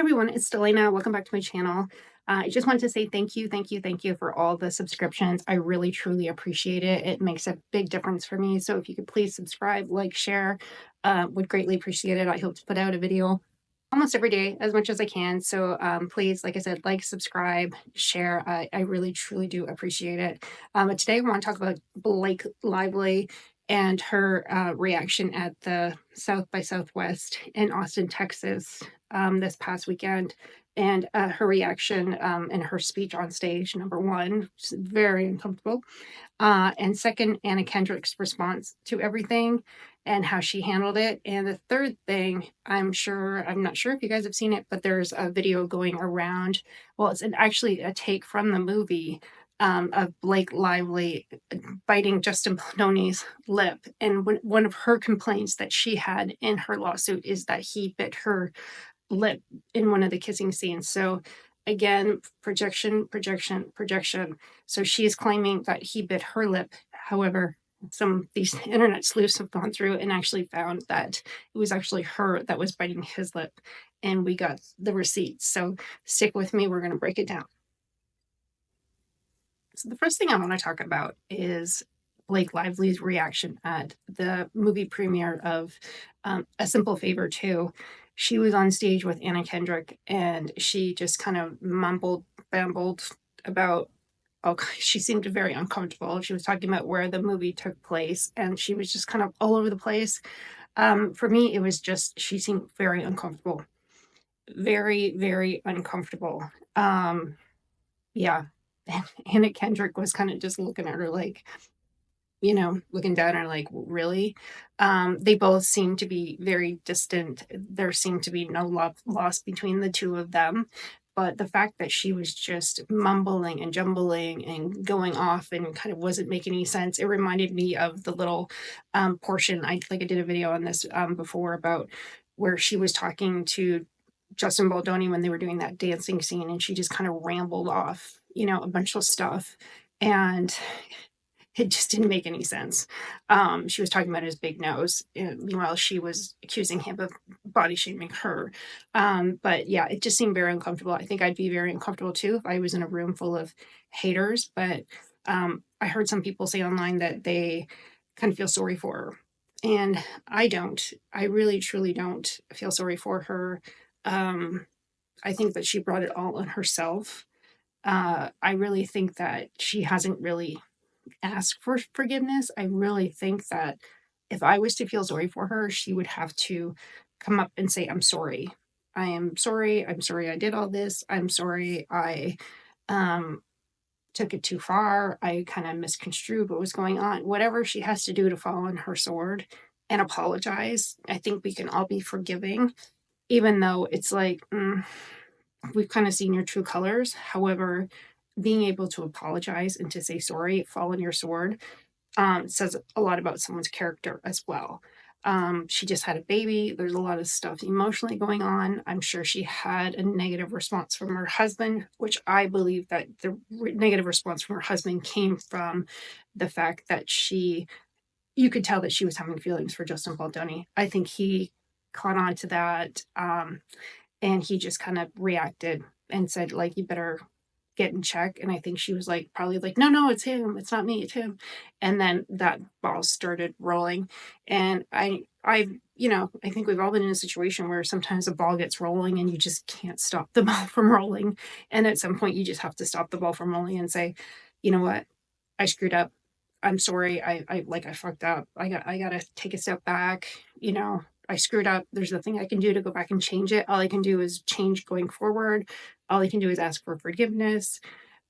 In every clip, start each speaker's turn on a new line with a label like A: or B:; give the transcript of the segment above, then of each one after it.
A: everyone, it's Delana. Welcome back to my channel. I just wanted to say thank you for all the subscriptions. I really, truly appreciate it. It makes a big difference for me. So if you could please subscribe, like, share, would greatly appreciate it. I hope to put out a video almost every day as much as I can. So please, like I said, like, subscribe, share. I really, truly do appreciate it. But today I want to talk about Blake Lively and her reaction at the South by Southwest in Austin, Texas this past weekend. And her reaction and her speech on stage, number one, very uncomfortable. And second, Anna Kendrick's response to everything and how she handled it. And the third thing, I'm not sure if you guys have seen it, but there's a video going around. Well, it's actually a take from the movie of Blake Lively biting Justin Baldoni's lip. And one of her complaints that she had in her lawsuit is that he bit her lip in one of the kissing scenes. So again, projection. So she's claiming that he bit her lip. However, these internet sleuths have gone through and actually found that it was actually her that was biting his lip, and we got the receipts. So stick with me, we're going to break it down. So the first thing I want to talk about is Blake Lively's reaction at the movie premiere of A Simple Favor 2. She was on stage with Anna Kendrick, and she just kind of bambled about, she seemed very uncomfortable. She was talking about where the movie took place, and she was just kind of all over the place. For me, it was just, she seemed very uncomfortable. Very, very uncomfortable. Yeah. And Anna Kendrick was kind of just looking at her like, looking down at her like, really? They both seem to be very distant. There seemed to be no love lost between the two of them. But the fact that she was just mumbling and jumbling and going off and kind of wasn't making any sense, it reminded me of the little portion. I did a video on this before about where she was talking to Justin Baldoni when they were doing that dancing scene, and she just kind of rambled off, a bunch of stuff. And it just didn't make any sense. She was talking about his big nose, and meanwhile she was accusing him of body shaming her. But yeah, it just seemed very uncomfortable. I think I'd be very uncomfortable too if I was in a room full of haters. But I heard some people say online that they kind of feel sorry for her, and I don't. I really, truly don't feel sorry for her. I think that she brought it all on herself. I really think that she hasn't really ask for forgiveness. I really think that if I was to feel sorry for her, she would have to come up and say, I'm sorry. I am sorry. I'm sorry I did all this. I'm sorry I took it too far. I kind of misconstrued what was going on. Whatever she has to do to fall on her sword and apologize, I think we can all be forgiving, even though it's like, we've kind of seen your true colors. However, being able to apologize and to say sorry, fall on your sword, says a lot about someone's character as well. She just had a baby. There's a lot of stuff emotionally going on. I'm sure she had a negative response from her husband, which I believe that the negative response from her husband came from the fact that you could tell that she was having feelings for Justin Baldoni. I think he caught on to that. And he just kind of reacted and said, like, you better get in check. And I think she was like, probably like, no, it's him. It's not me. It's him. And then that ball started rolling. And I think we've all been in a situation where sometimes the ball gets rolling and you just can't stop the ball from rolling. And at some point you just have to stop the ball from rolling and say, you know what? I screwed up. I'm sorry. I fucked up. I gotta take a step back. I screwed up. There's nothing I can do to go back and change it. All I can do is change going forward. All I can do is ask for forgiveness.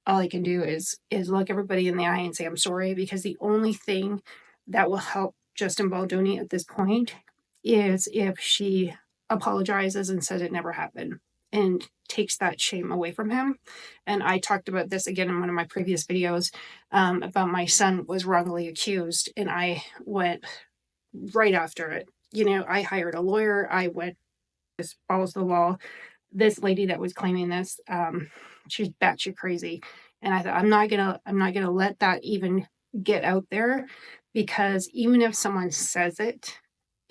A: All I can do is look everybody in the eye and say, I'm sorry, because the only thing that will help Justin Baldoni at this point is if she apologizes and says it never happened and takes that shame away from him. And I talked about this again in one of my previous videos about my son was wrongly accused, and I went right after it. I hired a lawyer. I went just balls to the wall. This lady that was claiming this, she's batshit crazy. And I thought, I'm not gonna let that even get out there, because even if someone says it,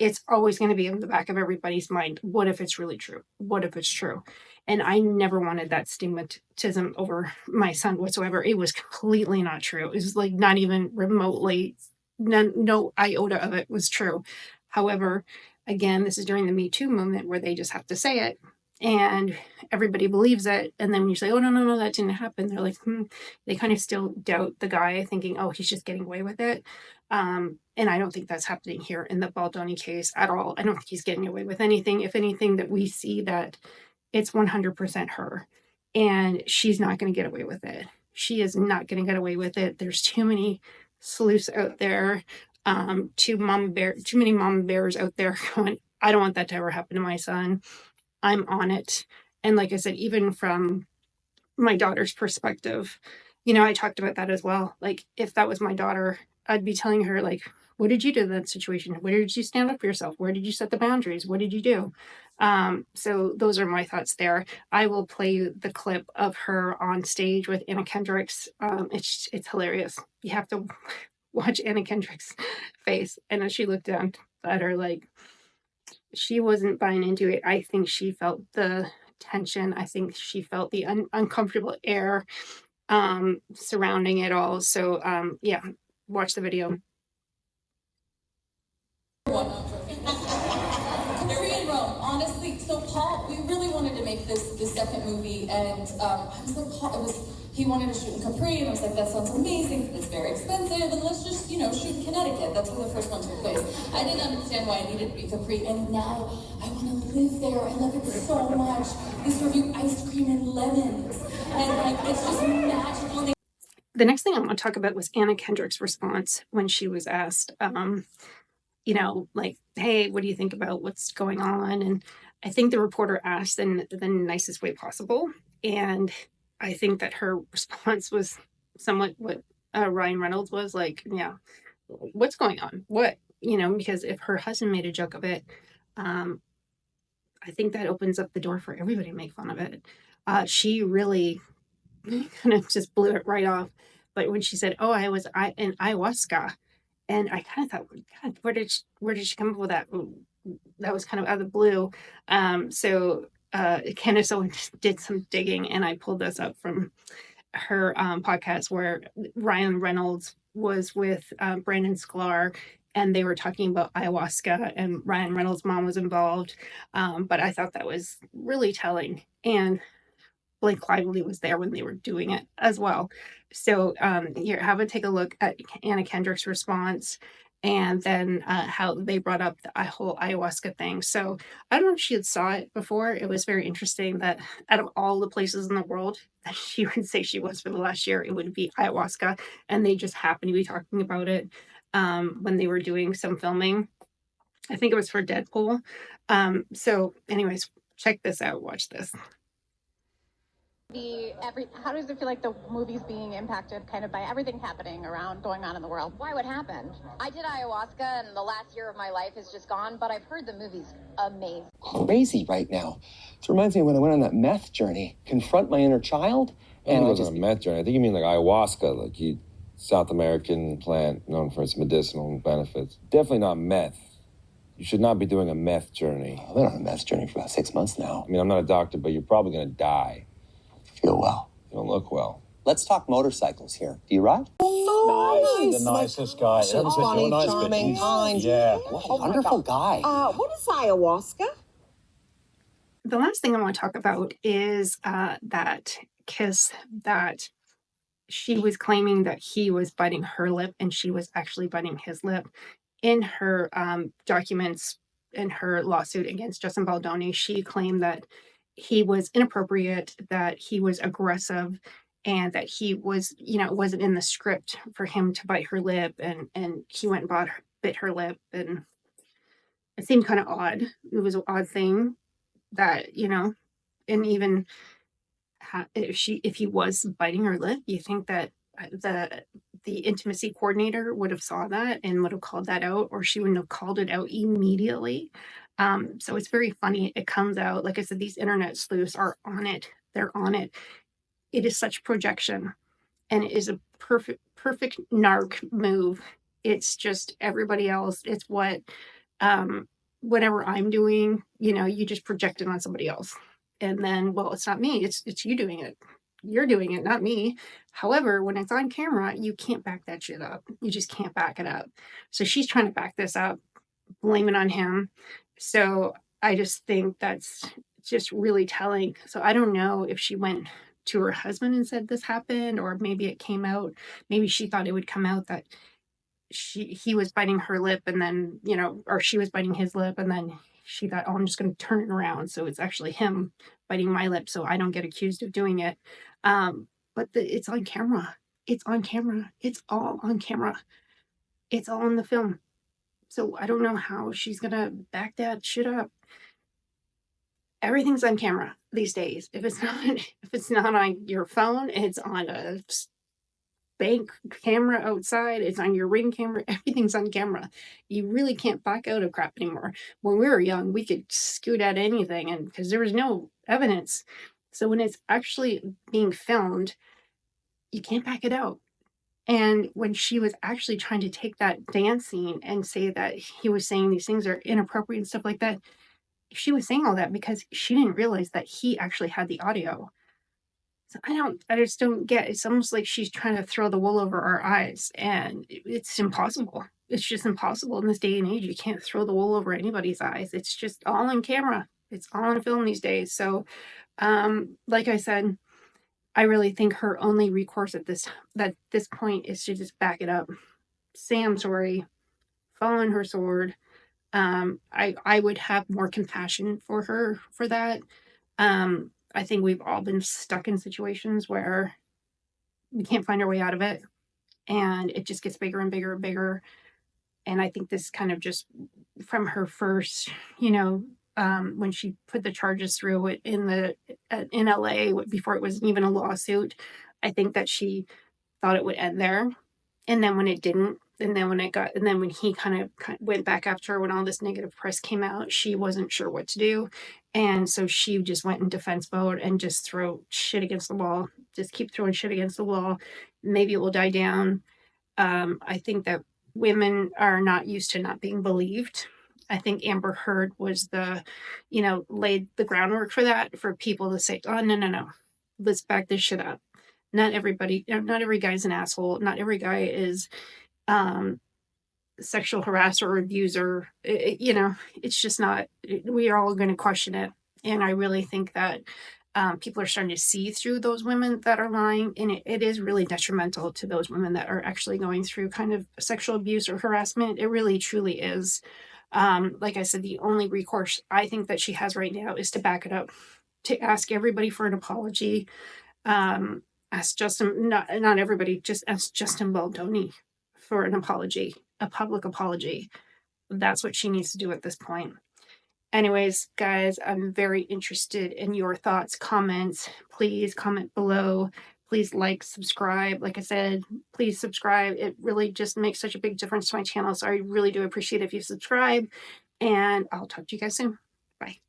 A: it's always going to be in the back of everybody's mind. What if it's really true? What if it's true? And I never wanted that stigmatism over my son whatsoever. It was completely not true. It was like not even remotely, no iota of it was true. However, again, this is during the Me Too movement where they just have to say it and everybody believes it. And then when you say, oh, no, that didn't happen, they're like, they kind of still doubt the guy, thinking, oh, he's just getting away with it. And I don't think that's happening here in the Baldoni case at all. I don't think he's getting away with anything. If anything, that we see that it's 100% her, and she's not going to get away with it. She is not going to get away with it. There's too many sleuths out there, too many mama bears out there going, I don't want that to ever happen to my son. I'm on it. And like I said, even from my daughter's perspective, I talked about that as well. Like, if that was my daughter, I'd be telling her, like, what did you do in that situation? Where did you stand up for yourself? Where did you set the boundaries? What did you do? So those are my thoughts there. I will play you the clip of her on stage with Anna Kendrick's. It's hilarious. You have to watch Anna Kendrick's face. And as she looked down at her, like, she wasn't buying into it. I think she felt the tension. I think she felt the uncomfortable air surrounding it all. So yeah, watch the video.
B: Korean Rome, honestly. So Paul, we really wanted to make this second movie, and I was like, Paul, he wanted to shoot in Capri, and I was like, that sounds amazing. It's very expensive, and let's just shoot in Connecticut. That's where the first one took place. I didn't understand why I needed to be Capri, and now I want to live there. I love it so much. They serve you ice cream and lemons, and like it's just magical.
A: The next thing I want to talk about was Anna Kendrick's response when she was asked, like, hey, what do you think about what's going on? And I think the reporter asked in the nicest way possible. And I think that her response was somewhat what Ryan Reynolds was like, yeah, what's going on? What? Because if her husband made a joke of it, I think that opens up the door for everybody to make fun of it. She really kind of just blew it right off. But when she said, "Oh, I was in ayahuasca," and I kind of thought, God, where did she come up with that? That was kind of out of the blue. So Candace Owens did some digging, and I pulled this up from her podcast where Ryan Reynolds was with Brandon Sklar, and they were talking about ayahuasca, and Ryan Reynolds' mom was involved. But I thought that was really telling. And Blake Lively was there when they were doing it as well. So here, have a take a look at Anna Kendrick's response, and then how they brought up the whole ayahuasca thing. So I don't know if she had saw it before. It was very interesting that out of all the places in the world that she would say she was for the last year, it would be ayahuasca, and they just happened to be talking about it when they were doing some filming. I think it was for Deadpool. So anyways, check this out. Watch this.
C: How does it feel like the movie's being impacted kind of by everything happening around going on in the world?
D: Why would happen? I did ayahuasca and the last year of my life is just gone, but I've heard the movie's amazing.
E: Crazy right now. It reminds me of when I went on that meth journey, confront my inner child.
F: And it wasn't a meth journey. I think you mean like ayahuasca, like South American plant known for its medicinal benefits. Definitely not meth. You should not be doing a meth journey.
E: I've been on a meth journey for about 6 months now.
F: I mean, I'm not a doctor, but you're probably going to die.
E: Feel well.
F: You don't look well.
E: Let's talk motorcycles here. Do you ride?
G: Nice. The nicest guy.
E: So funny,
G: nice,
E: charming, kind.
G: Yeah.
E: What a wonderful guy.
H: What is ayahuasca?
A: The last thing I want to talk about is that kiss that she was claiming that he was biting her lip and she was actually biting his lip. In her documents, in her lawsuit against Justin Baldoni, she claimed that he was inappropriate, that he was aggressive, and that he was, it wasn't in the script for him to bite her lip, and he went and bit her lip, and it seemed kind of odd. It was an odd thing that, and even if he was biting her lip, you think that the intimacy coordinator would have saw that and would have called that out, or she wouldn't have called it out immediately. So it's very funny. It comes out, like I said, these internet sleuths are on it. They're on it. It is such projection, and it is a perfect narc move. It's just everybody else. It's what whatever I'm doing, you just project it on somebody else. And then, well, it's not me, it's you doing it. You're doing it, not me. However, when it's on camera, you can't back that shit up. You just can't back it up. So she's trying to back this up, blame it on him. So I just think that's just really telling. So I don't know if she went to her husband and said this happened, or maybe it came out. Maybe she thought it would come out that he was biting her lip, and then, or she was biting his lip, and then she thought, oh, I'm just going to turn it around. So it's actually him biting my lip, so I don't get accused of doing it. But it's on camera. It's on camera. It's all on camera. It's all in the film. So I don't know how she's going to back that shit up. Everything's on camera these days. If it's not on your phone, it's on a bank camera outside, it's on your Ring camera, everything's on camera. You really can't back out of crap anymore. When we were young, we could scoot at anything, and because there was no evidence. So when it's actually being filmed, you can't back it out. And when she was actually trying to take that dance scene and say that he was saying these things are inappropriate and stuff like that, she was saying all that because she didn't realize that he actually had the audio. So I just don't get, it's almost like she's trying to throw the wool over our eyes, and it's impossible. It's just impossible in this day and age. You can't throw the wool over anybody's eyes. It's just all on camera. It's all on film these days. So, like I said, I really think her only recourse at this point is to just back it up. Say, I'm sorry, fall on her sword. I would have more compassion for her for that. I think we've all been stuck in situations where we can't find our way out of it, and it just gets bigger and bigger and bigger. And I think this kind of just from her first, when she put the charges through it in LA before it was even a lawsuit, I think that she thought it would end there. And then when it didn't, and then when he kind of went back after her, when all this negative press came out, she wasn't sure what to do. And so she just went in defense mode and just throw shit against the wall. Just keep throwing shit against the wall. Maybe it will die down. I think that women are not used to not being believed. I think Amber Heard was laid the groundwork for that, for people to say, oh, no, let's back this shit up. Not every guy's an asshole. Not every guy is sexual harasser or abuser. It's just not. We are all going to question it. And I really think that people are starting to see through those women that are lying. And it is really detrimental to those women that are actually going through kind of sexual abuse or harassment. It really, truly is. Like I said, the only recourse I think that she has right now is to back it up, to ask everybody for an apology. Ask Justin, not everybody, just ask Justin Baldoni for an apology, a public apology. That's what she needs to do at this point. Anyways, guys, I'm very interested in your thoughts, comments. Please comment below. Please like, subscribe. Like I said, please subscribe. It really just makes such a big difference to my channel. So I really do appreciate it if you subscribe. And I'll talk to you guys soon. Bye.